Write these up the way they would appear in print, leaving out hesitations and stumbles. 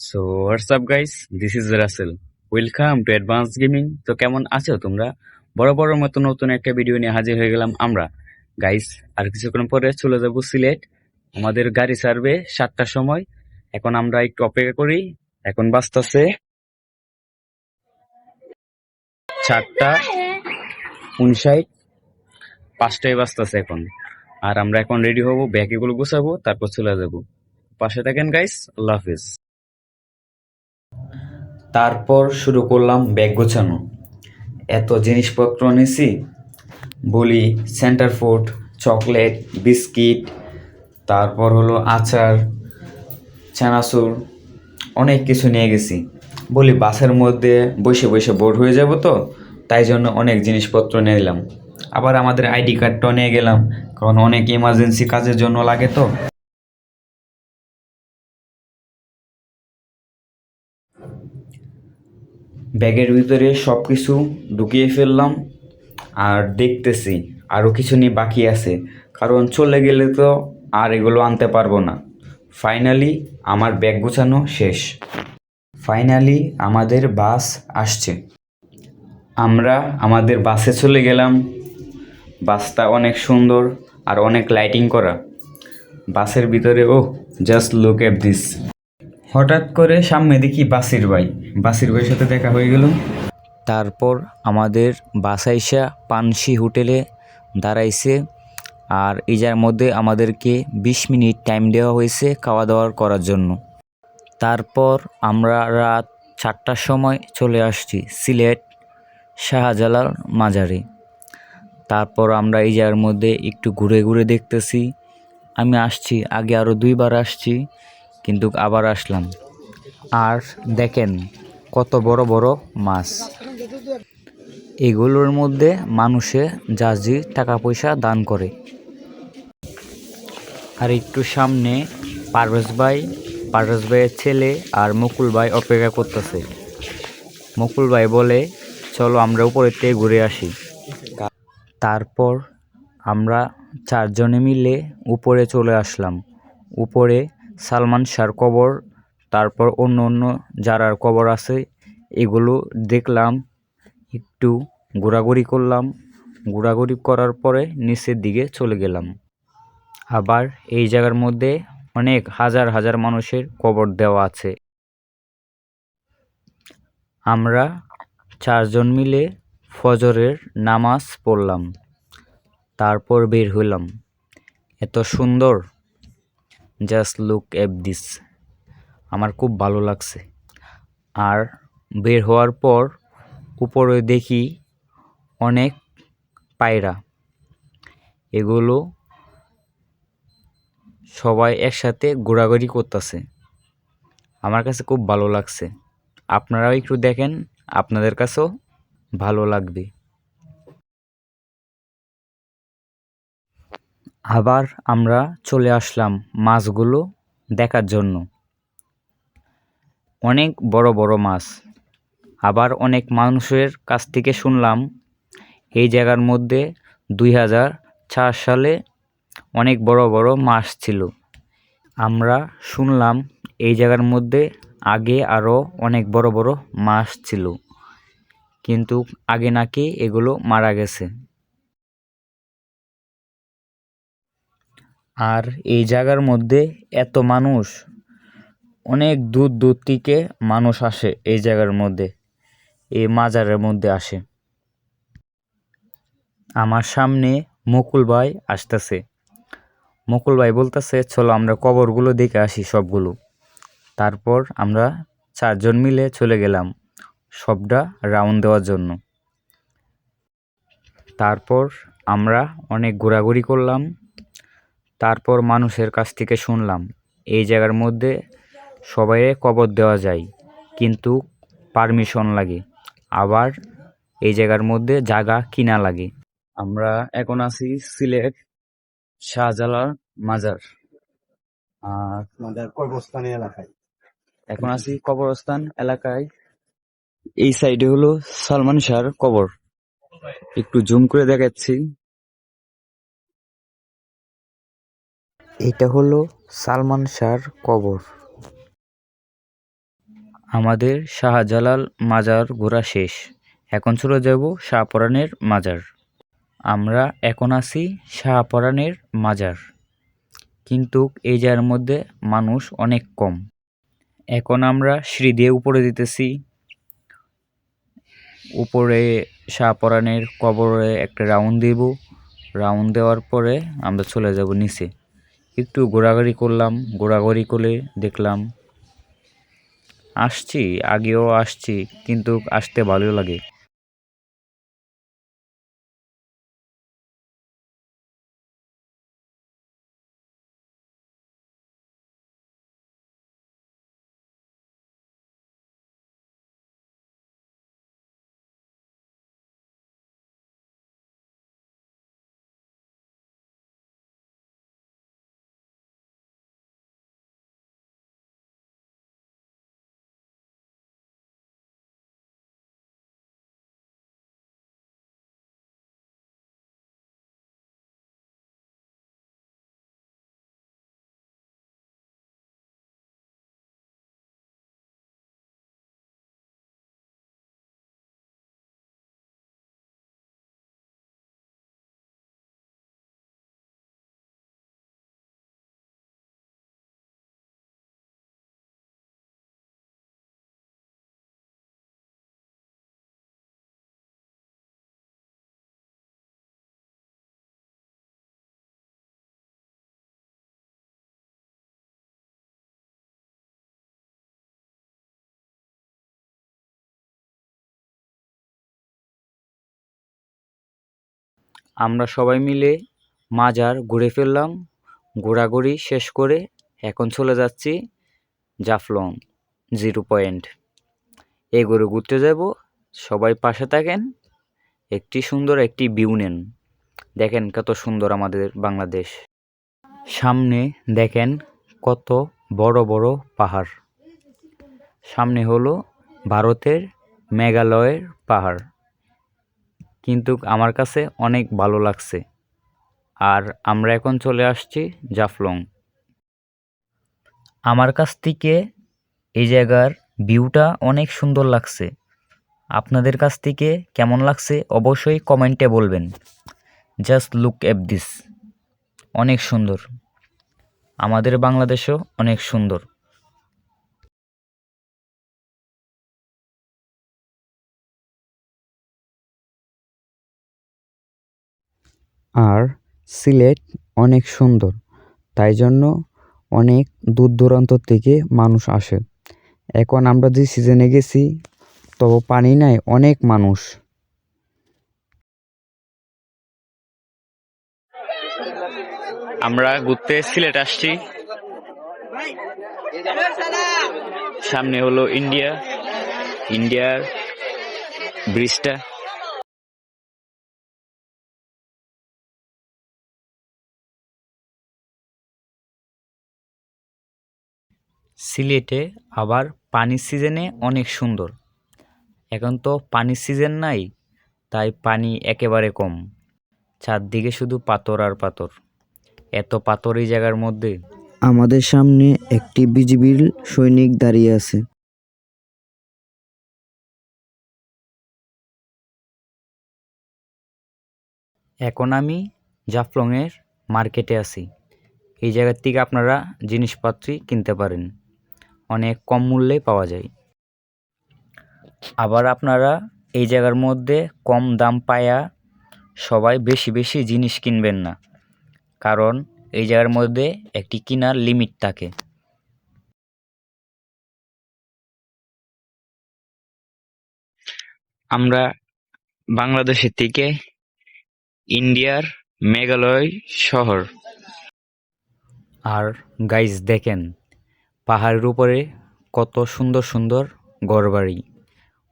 So what's up guys, this is Rasel. Welcome to advance gaming. তো কেমন আছো তোমরা? বড় বড় মতো নতুন একটা ভিডিও নিয়ে হাজির হয়ে গেলাম আমরা গাইস। আর কিছুক্ষণ পরে চলে যাব সিলেট। আমাদের গাড়ি ছাড়বে 7টার সময়। এখন আমরা একটু অপেক্ষা করি। এখন বাজতেছে 7টা 59, 5টায় বাজতেছে এখন। আর আমরা এখন রেডি হব, ব্যাগ এগুলো গুছাবো, তারপর চলে যাব। পাশে থাকেন গাইস, আল্লাহ হাফিজ। তারপর শুরু করলাম ব্যাগ গোছানো। এত জিনিসপত্র নিয়েছি, বলি সেন্টার ফুড, চকলেট, বিস্কিট, তারপর হলো আচার, চানাচুর, অনেক কিছু নিয়ে গেছি। বলি বাসের মধ্যে বসে বসে বোর হয়ে যাব, তো তাই জন্য অনেক জিনিসপত্র নিলাম। আবার আমাদের আইডি কার্ডটাও নিয়ে গেলাম, কারণ অনেক ইমার্জেন্সি কাজের জন্য লাগে তো। ব্যাগের ভিতরে সব কিছু ঢুকিয়ে ফেললাম, আর দেখতেছি আরও কিছু নিয়ে বাকি আছে, কারণ চলে গেলে তো আর এগুলো আনতে পারবো না। ফাইনালি আমার ব্যাগ গোছানো শেষ। ফাইনালি আমাদের বাস আসছে। আমরা আমাদের বাসে চলে গেলাম। বাসটা অনেক সুন্দর আর অনেক লাইটিং করা। বাসের ভিতরে জাস্ট লুক এট দিস। হঠাৎ করে সামনে দেখি বাসির ভাইয়ের সাথে দেখা হয়ে গেল। তারপর আমাদের বাস আইসা পানসি হোটেলে দাঁড়াইছে। আর এই যার মধ্যে আমাদেরকে 20 মিনিট টাইম দেওয়া হয়েছে খাওয়া দাওয়া করার জন্য। তারপর আমরা রাত 4টার সময় চলে আসছি সিলেট শাহজালাল মাজারে। তারপর আমরা এই জায়গার মধ্যে একটু ঘুরে ঘুরে দেখতেছি। আমি আসছি আগে আরও 2বার আসছি, কিন্তু আবার আসলাম। আর দেখেন কত বড় বড় মাছ। এগুলোর মধ্যে মানুষে জাজি টাকা পয়সা দান করে। আর একটু সামনে পারভেজ ভাইয়ের ছেলে আর মুকুল ভাই অপেক্ষা করতেছে। মুকুল ভাই বলে চলো আমরা উপরের থেকে ঘুরে আসি। তারপর আমরা 4জনে মিলে উপরে চলে আসলাম। উপরে সালমান শাহর কবর, তারপর অন্য অন্য যারার কবর আছে এগুলো দেখলাম, একটু ঘোরাঘুরি করলাম। ঘোরাঘুরি করার পরে নিচের দিকে চলে গেলাম। আবার এই জায়গার মধ্যে অনেক হাজার হাজার মানুষের কবর দেওয়া আছে। আমরা 4জন মিলে ফজরের নামাজ পড়লাম, তারপর বের হলাম। এত সুন্দর, জাস্ট লুক এট দিস। আমার খুব ভালো লাগছে। আর বের হওয়ার পর উপরে দেখি অনেক পায়রা। এগুলো সবাই একসাথে ঘোরাঘুরি করতেছে। আমার কাছে খুব ভালো লাগছে। আপনারাও একটু দেখেন, আপনাদের কাছেও ভালো লাগবে। আবার আমরা চলে আসলাম মাছগুলো দেখার জন্য। অনেক বড় বড় মাছ। আবার অনেক মানুষের কাছ থেকে শুনলাম এই জায়গার মধ্যে 2004 সালে অনেক বড় বড় মাছ ছিল। আমরা শুনলাম এই জায়গার মধ্যে আগে আরও অনেক বড় বড় মাছ ছিল, কিন্তু আগে নাকি এগুলো মারা গেছে। আর এই জায়গার মধ্যে এত মানুষ, অনেক দূর দূর থেকে মানুষ আসে এই জায়গার মধ্যে, এই মাজারের মধ্যে আসে। আমার সামনে মুকুল ভাই আসতেছে। মুকুল ভাই বলতেছে চলো আমরা কবরগুলো দেখে আসি সবগুলো। তারপর আমরা 4জন মিলে চলে গেলাম সবটা রাউন্ড দেওয়ার জন্য। তারপর আমরা অনেক ঘোরাঘুরি করলাম। তারপর মানুষের কাছ থেকে শুনলাম এই জায়গার মধ্যে সবাইয়ে কবর দেওয়া যায়, কিন্তু পারমিশন লাগে। আবার এই জায়গার মধ্যে জায়গা কিনা লাগে। আমরা এখন আছি সিলেট শাহজালাল মাজার। আর এখন আছি কবরস্থান এলাকায়। এই সাইডে হলো সালমান শাহর কবর। একটু জুম করে দেখাচ্ছি। এটা হলো সালমান শাহর কবর। আমাদের শাহজালাল মাজার ঘোরা শেষ। এখন চলে যাব শাহপরানের মাজার। আমরা এখন আছি শাহপরানের মাজার, কিন্তু এই জায়গার মধ্যে মানুষ অনেক কম। এখন আমরা সিঁড়ি দিয়ে উপরে যেতেছি। উপরে শাহপরানের কবরে একটা রাউন্ড দিব। রাউন্ড দেওয়ার পরে আমরা চলে যাব নিচে। একটু ঘোরাঘুরি করলাম, ঘোরাঘুরি করে দেখলাম। আসছি, আগেও আসছি, কিন্তু আসতে ভালো লাগে। আমরা সবাই মিলে মাজার ঘুরে ফেললাম। ঘোরাঘুরি শেষ করে এখন চলে যাচ্ছি জাফলং 0 পয়েন্ট। এগোরে ঘুরতে যাব। সবাই পাশে থাকেন। একটি ভিউ নেন। দেখেন কত সুন্দর আমাদের বাংলাদেশ। সামনে দেখেন কত বড় বড় পাহাড়। সামনে হলো ভারতের মেঘালয়ের পাহাড়, কিন্তু আমার কাছে অনেক ভালো লাগছে। আর আমরা এখন চলে আসছি জাফলং। আমার কাছ থেকে এই জায়গার ভিউটা অনেক সুন্দর লাগছে। আপনাদের কাছ থেকে কেমন লাগছে অবশ্যই কমেন্টে বলবেন। জাস্ট লুক এট দিস, অনেক সুন্দর। আমাদের বাংলাদেশও অনেক সুন্দর। আর সিলেট অনেক সুন্দর, তাই জন্য অনেক দূর দূরান্ত থেকে মানুষ আসে। এখন আমরা যে সিজনে গেছি, তো পানি নাই, অনেক মানুষ। আমরা ঘুরতে সিলেট আসছি। সামনে হলো ইন্ডিয়ার ব্রিজটা। সিলেটে আবার পানির সিজনে অনেক সুন্দর। এখন তো পানির সিজন নাই, তাই পানি একেবারে কম। চারদিকে শুধু পাথর আর পাথর। এত পাথর এই জায়গার মধ্যে। আমাদের সামনে একটি বিজিবির সৈনিক দাঁড়িয়ে আছে। এখন আমি জাফলংয়ের মার্কেটে আছি। এই জায়গার থেকে আপনারা জিনিসপত্র কিনতে পারেন, অনেক কম মূল্যে পাওয়া যায়। আবার আপনারা এই জায়গার মধ্যে কম দাম পায়া সবাই বেশি বেশি জিনিস কিনবেন না, কারণ এই জায়গার মধ্যে একটি কেনার লিমিট থাকে। আমরা বাংলাদেশের থেকে ইন্ডিয়ার মেঘালয় শহর। আর গাইজ দেখেন পাহাড়ের উপরে কত সুন্দর সুন্দর ঘরবাড়ি।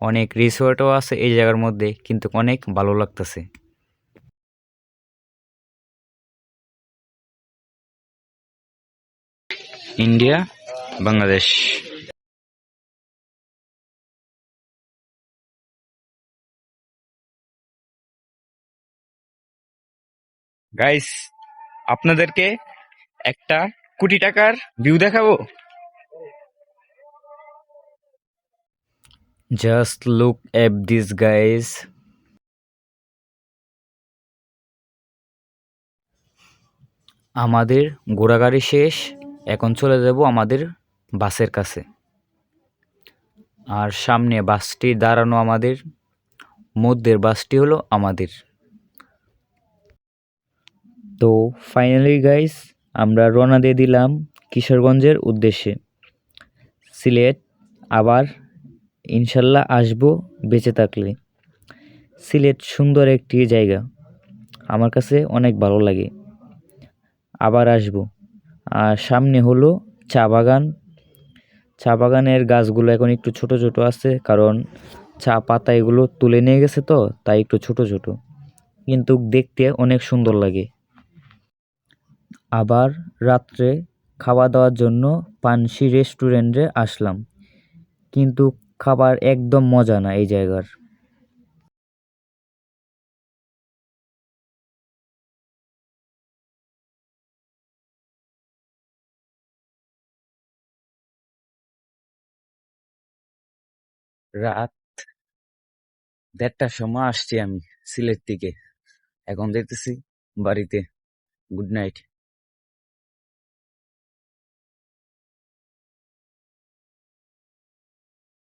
অনেক রিসোর্টও আছে এই জায়গার মধ্যে, কিন্তু অনেক ভালো লাগতেছে। ইন্ডিয়া, বাংলাদেশ। গাইস, আপনাদেরকে একটা কোটি টাকার ভিউ দেখাবো। Just look at this guys. আমাদের ঘোরাঘুরি শেষ, এখন চলে যাব আমাদের বাসের কাছে। আর সামনে বাসটি দাঁড়ানো আমাদের, মধ্যের বাসটি হলো আমাদের। তো ফাইনালি গাইস, আমরা রওনা দিয়ে দিলাম কিশোরগঞ্জের উদ্দেশ্যে। সিলেট আবার ইনশাল্লাহ আসবো বেঁচে থাকলে। সিলেট সুন্দর একটি জায়গা, আমার কাছে অনেক ভালো লাগে, আবার আসবো। আর সামনে হলো চা বাগান। চা বাগানের গাছগুলো এখন একটু ছোট ছোট আছে, কারণ চা পাতা এগুলো তুলে নিয়ে গেছে, তো তাই একটু ছোট ছোট, কিন্তু দেখতে অনেক সুন্দর লাগে। আবার রাত্রে খাওয়া দাওয়ার জন্য পানসি রেস্টুরেন্টে আসলাম, কিন্তু খাবার একদম মজা না এই জায়গার। রাত 1:30টার সময় আসছি আমি সিলেট থেকে, এখন দেখতেছি বাড়িতে। Good night.